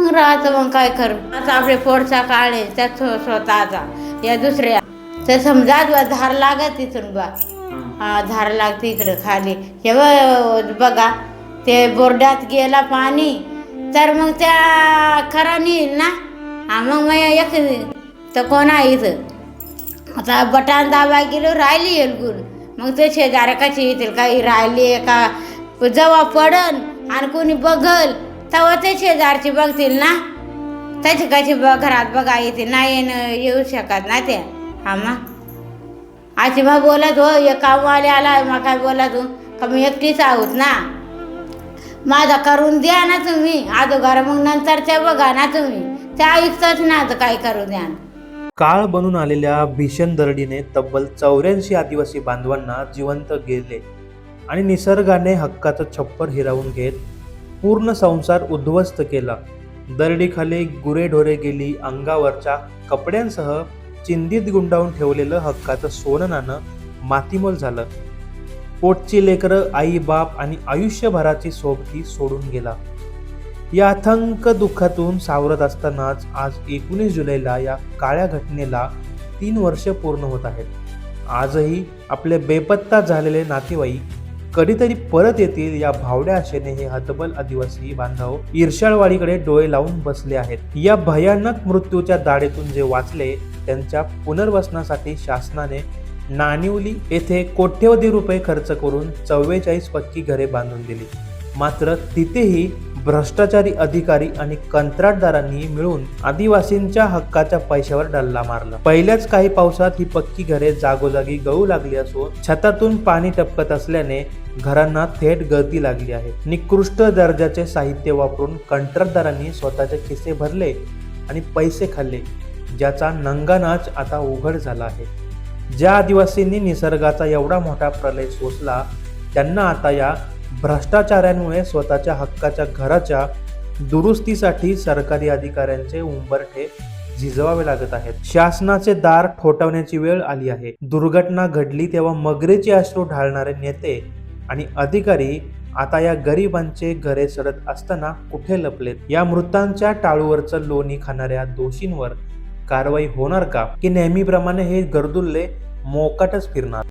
मग राहतं, मग काय करू आता आपले पोटचा काळ आहे त्यात स्वतःचा या दुसऱ्या तर समजा बा धार लागत तिथून बा हा धार लागते इकडं खाली हे बघा ते बोर्डात गेला पाणी तर मग त्या खरा नेईल ना मग एक तर कोण आहे इथं आता बटान दाबा गेलो राहिली येलगुण मग ते शेजाऱ्या कशी येतील काही राहिली का जेव्हा पडन आणि कोणी बघल तेव्हा ते शेजारची बघतील ना त्याची कशी घरात बघा येते नाही येऊ शकत ना ते हा मग आजी मग बोलत हो एक कामवाले आला मग काय बोला तू का मी एकटीच आहोत ना माझा करून द्या ना तुम्ही अगोदर मग नंतरच्या बघा ना तुम्ही त्या ऐकतच ना तर काय करू द्या. काळ बनून आलेल्या भीषण दरडीने तब्बल 84 आदिवासी बांधवांना जिवंत गेले आणि निसर्गाने हक्काचं छप्पर हिरावून घेत पूर्ण संसार उद्ध्वस्त केला. दरडीखाली गुरेढोरे गेली, अंगावरच्या कपड्यांसह चिंधीत गुंडाळून ठेवलेलं हक्काचं सोनं नाणं मातीमोल झालं. पोटची लेकरं, आई बाप आणि आयुष्यभराची सोबती सोडून गेला. या अथंक दुःखातून सावरत असतानाच आज 19 जुलैला या काळ्या घटनेला 3 वर्ष पूर्ण होत आहेत. आजही आपले बेपत्ता झालेले नातेवाईक कधीतरी परत येतील या भावड्या आशेने हे हतबल आदिवासी बांधव ईर्षाळवाडीकडे डोळे लावून बसले आहेत. या भयानक मृत्यूच्या दाढेतून जे वाचले त्यांच्या पुनर्वसनासाठी शासनाने नानिवली येथे कोट्यवधी रुपये खर्च करून 44 पक्की घरे बांधून दिली. मात्र तिथेही भ्रष्टाचारी अधिकारी आणि कंत्राटदारांनी मिळून आदिवासींच्या हक्काच्या पैशावर डल्ला मारला. पहिल्याच काही पावसात ही पक्की घरे जागोजागी गळू लागली असून छतातून पाणी टपकत असल्याने घरांना थेट गळती लागली आहे. निकृष्ट दर्जाचे साहित्य वापरून कंत्राटदारांनी स्वतःचे खिसे भरले आणि पैसे खाल्ले, ज्याचा नंगानाच आता उघड झाला आहे. ज्या आदिवासींनी निसर्गाचा एवढा मोठा प्रलय सोसला त्यांना आता या भ्रष्टाचारांमुळे स्वतःच्या हक्काच्या घराच्या दुरुस्तीसाठी सरकारी अधिकाऱ्यांचे उंबरठे झिजवावे लागत आहेत. शासनाचे दार ठोठावण्याची वेळ आली आहे. दुर्घटना घडली तेव्हा मगरीचे अश्रू ढाळणारे नेते आणि अधिकारी आता या गरिबांचे घरे सडत असताना कुठे लपलेत? या मृतांच्या टाळूवरचं लोणी खाणाऱ्या दोषींवर कारवाई होणार का, की नेहमीप्रमाणे हे गर्दुल्ले मोकाटच फिरणार?